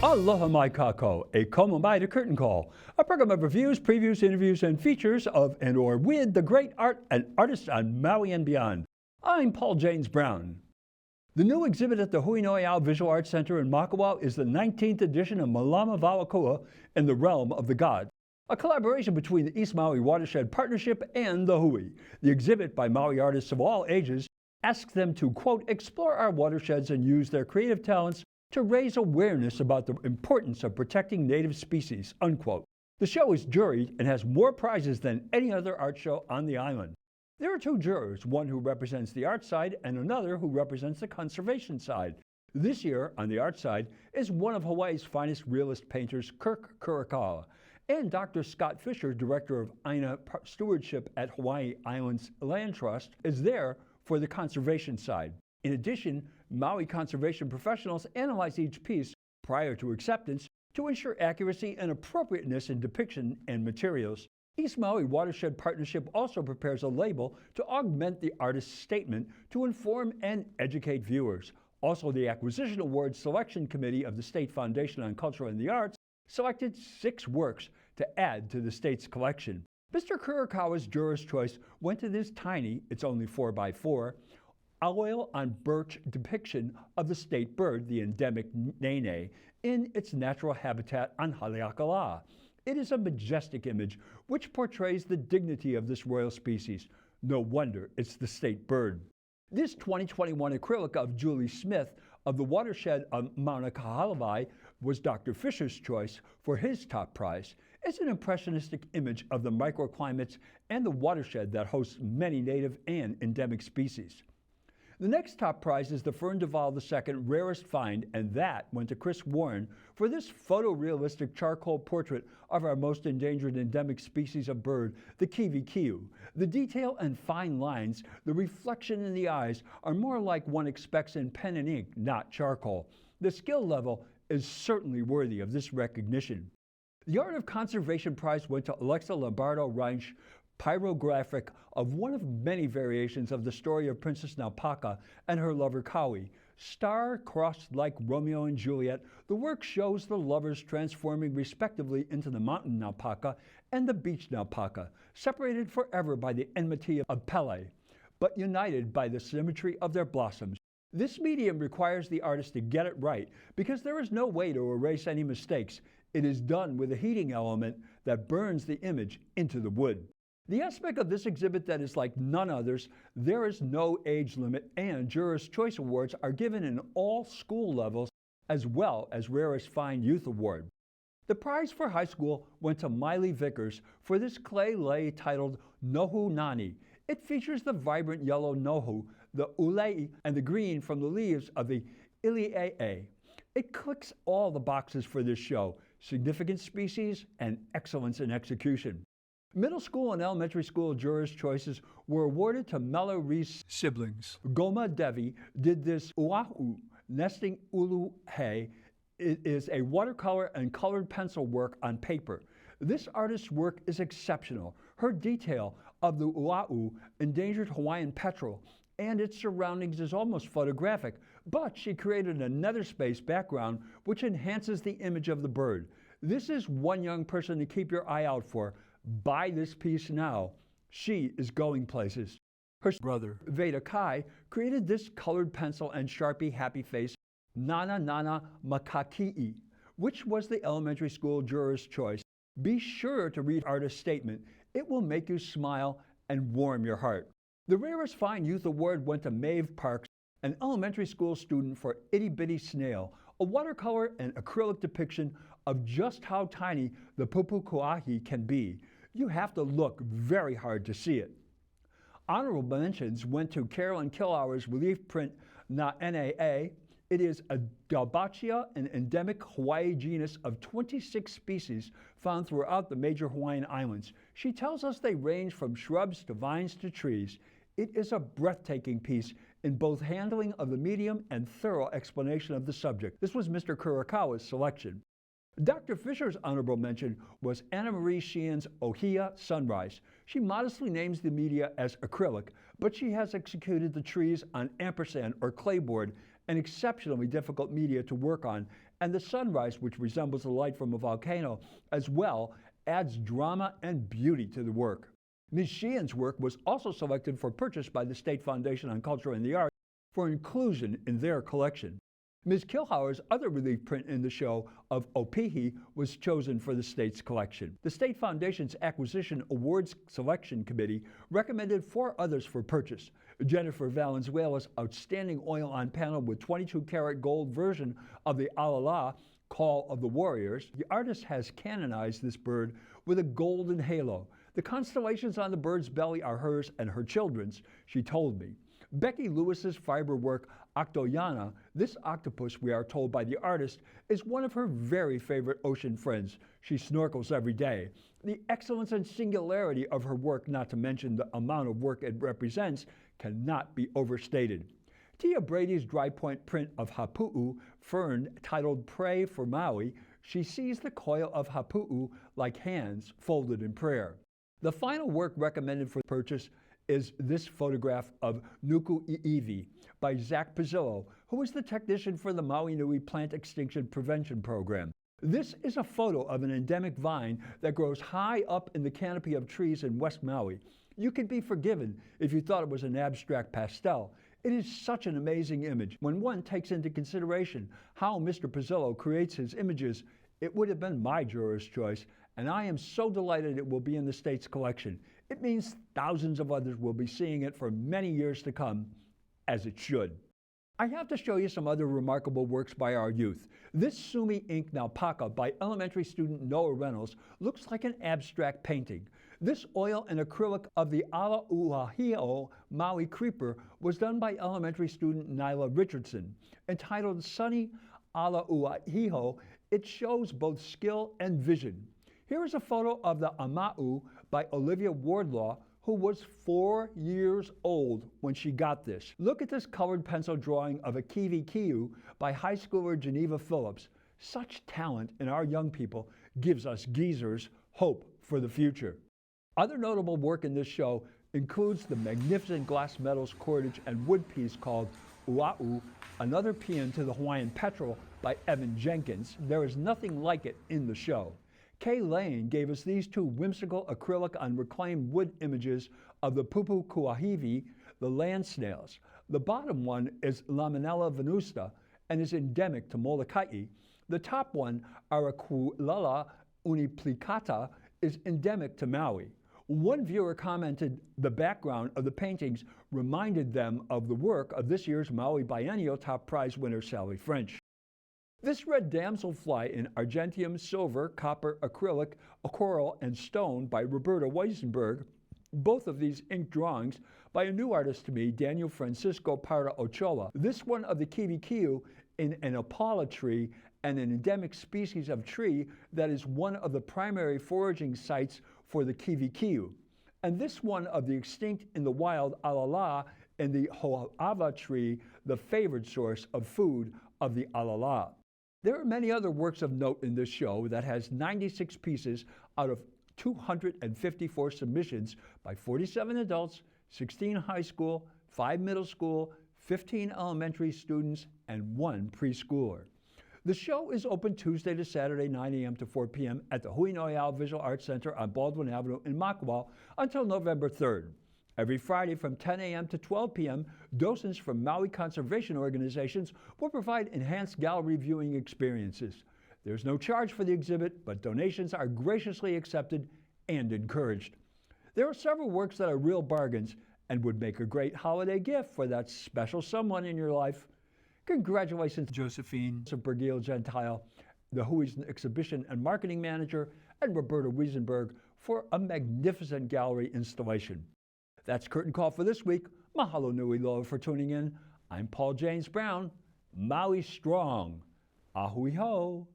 Aloha mai kako, a komo mai to curtain call, a program of reviews, previews, interviews, and features of and or with the great art and artists on Maui and beyond. I'm Paul James Brown. The new exhibit at the Noʻeau Visual Arts Center in Makawao is the 19th edition of Malama Wao Akua in the Realm of the Gods, a collaboration between the East Maui Watershed Partnership and the Hui. The exhibit, by Maui artists of all ages, asks them to, quote, explore our watersheds and use their creative talents to raise awareness about the importance of protecting native species, unquote. The show is juried and has more prizes than any other art show on the island. There are two jurors, one who represents the art side and another who represents the conservation side. This year, on the art side, is one of Hawaii's finest realist painters, Kirk Kurokawa, and Dr. Scott Fisher, director of Aina Stewardship at Hawaii Islands Land Trust, is there for the conservation side. In addition, Maui conservation professionals analyze each piece prior to acceptance to ensure accuracy and appropriateness in depiction and materials. East Maui Watershed Partnership also prepares a label to augment the artist's statement to inform and educate viewers. Also, the Acquisition Awards Selection Committee of the State Foundation on Culture and the Arts selected 6 works to add to the state's collection. Mr. Kurokawa's juror's choice went to this tiny, it's only 4x4, oil on birch depiction of the state bird, the endemic nene, in its natural habitat on Haleakala. It is a majestic image which portrays the dignity of this royal species. No wonder it's the state bird. This 2021 acrylic of Julie Smith of the watershed of Mauna Kahalawai was Dr. Fisher's choice for his top prize. It's an impressionistic image of the microclimates and the watershed that hosts many native and endemic species. The next top prize is the Fern Duval II Rarest Find, and that went to Chris Warren for this photorealistic charcoal portrait of our most endangered endemic species of bird, the kiwikiu. The detail and fine lines, the reflection in the eyes, are more like one expects in pen and ink, not charcoal. The skill level is certainly worthy of this recognition. The Art of Conservation Prize went to Alexa Lombardo-Reinsch, pyrographic of one of many variations of the story of Princess Naupaka and her lover Kaui. Star-crossed like Romeo and Juliet, the work shows the lovers transforming respectively into the mountain Naupaka and the beach Naupaka, separated forever by the enmity of Pele, but united by the symmetry of their blossoms. This medium requires the artist to get it right because there is no way to erase any mistakes. It is done with a heating element that burns the image into the wood. The aspect of this exhibit that is like none others, there is no age limit, and Jurors' Choice Awards are given in all school levels as well as Rarest Find Youth Award. The prize for high school went to Miley Vickers for this clay lei titled Nohu Nani. It features the vibrant yellow nohu, the ulei, and the green from the leaves of the iliae. It clicks all the boxes for this show: significant species and excellence in execution. Middle school and elementary school jurors' choices were awarded to Melo Reese siblings. Goma Devi did this Oahu nesting ulu hei. It is a watercolor and colored pencil work on paper. This artist's work is exceptional. Her detail of the Oahu, endangered Hawaiian petrel, and its surroundings is almost photographic, but she created a nether space background which enhances the image of the bird. This is one young person to keep your eye out for. Buy this piece now. She is going places. Her brother, Veda Kai, created this colored pencil and Sharpie happy face, Nana Nana Makaki'i, which was the elementary school juror's choice. Be sure to read artist's statement. It will make you smile and warm your heart. The Rarest Find Youth Award went to Maeve Parks, an elementary school student, for Itty Bitty Snail, a watercolor and acrylic depiction of just how tiny the pupukuahi can be. You have to look very hard to see it. Honorable mentions went to Carolyn Killauer's relief print Na Naa. It is a Dalbatia, an endemic Hawaii genus of 26 species found throughout the major Hawaiian islands. She tells us they range from shrubs to vines to trees. It is a breathtaking piece in both handling of the medium and thorough explanation of the subject. This was Mr. Kurokawa's selection. Dr. Fisher's honorable mention was Anna Marie Sheehan's Ohia Sunrise. She modestly names the media as acrylic, but she has executed the trees on ampersand or clayboard, an exceptionally difficult media to work on, and the sunrise, which resembles the light from a volcano, as well adds drama and beauty to the work. Ms. Sheehan's work was also selected for purchase by the State Foundation on Culture and the Arts for inclusion in their collection. Ms. Kilhauer's other relief print in the show of Opihi was chosen for the state's collection. The State Foundation's Acquisition Awards Selection Committee recommended 4 others for purchase. Jennifer Valenzuela's outstanding oil-on panel with 22-karat gold version of the Alala, Call of the Warriors. The artist has canonized this bird with a golden halo. The constellations on the bird's belly are hers and her children's, she told me. Becky Lewis's fiber work, Octoyana, this octopus, we are told by the artist, is one of her very favorite ocean friends. She snorkels every day. The excellence and singularity of her work, not to mention the amount of work it represents, cannot be overstated. Tia Brady's dry point print of Hapu'u fern, titled Pray for Maui, she sees the coil of Hapu'u like hands folded in prayer. The final work recommended for purchase is this photograph of Nuku'i'iwi by Zach Pizzillo, who is the technician for the Maui Nui Plant Extinction Prevention Program. This is a photo of an endemic vine that grows high up in the canopy of trees in West Maui. You could be forgiven if you thought it was an abstract pastel. It is such an amazing image. When one takes into consideration how Mr. Pizzillo creates his images, it would have been my juror's choice, and I am so delighted it will be in the state's collection. It means thousands of others will be seeing it for many years to come, as it should. I have to show you some other remarkable works by our youth. This Sumi Ink Naupaka by elementary student Noah Reynolds looks like an abstract painting. This oil and acrylic of the Alauahio Maui creeper was done by elementary student Nyla Richardson. Entitled Sunny Alauahio, it shows both skill and vision. Here is a photo of the Ama'u by Olivia Wardlaw, who was 4 years old when she got this. Look at this colored pencil drawing of a kiwi kiu by high schooler Geneva Phillips. Such talent in our young people gives us geezers hope for the future. Other notable work in this show includes the magnificent glass metals, cordage, and wood piece called Ua'u, another paean to the Hawaiian petrel by Evan Jenkins. There is nothing like it in the show. Kay Lane gave us these 2 whimsical acrylic on reclaimed wood images of the Pupu Kuahivi, the land snails. The bottom one is Laminella venusta and is endemic to Molokai. The top one, Araquilella uniplicata, is endemic to Maui. One viewer commented the background of the paintings reminded them of the work of this year's Maui Biennial top prize winner Sally French. This red damselfly in argentium, silver, copper, acrylic, coral, and stone by Roberta Weisenberg, both of these ink drawings by a new artist to me, Daniel Francisco Parra Ochoa. This one of the kiwi kiu in an opala tree, and an endemic species of tree that is one of the primary foraging sites for the kiwi kiu. And this one of the extinct in the wild alala in the ho'ava tree, the favored source of food of the alala. There are many other works of note in this show that has 96 pieces out of 254 submissions by 47 adults, 16 high school, 5 middle school, 15 elementary students, and 1 preschooler. The show is open Tuesday to Saturday, 9 a.m. to 4 p.m. at the Hui Noʻeau Visual Arts Center on Baldwin Avenue in Makawao until November 3rd. Every Friday from 10 a.m. to 12 p.m., docents from Maui conservation organizations will provide enhanced gallery viewing experiences. There's no charge for the exhibit, but donations are graciously accepted and encouraged. There are several works that are real bargains and would make a great holiday gift for that special someone in your life. Congratulations, Josephine Bergil Gentile, the Hui's exhibition and marketing manager, and Roberta Wiesenberg for a magnificent gallery installation. That's Curtain Call for this week. Mahalo nui loa for tuning in. I'm Paul James Brown. Maui strong. Ahui ho.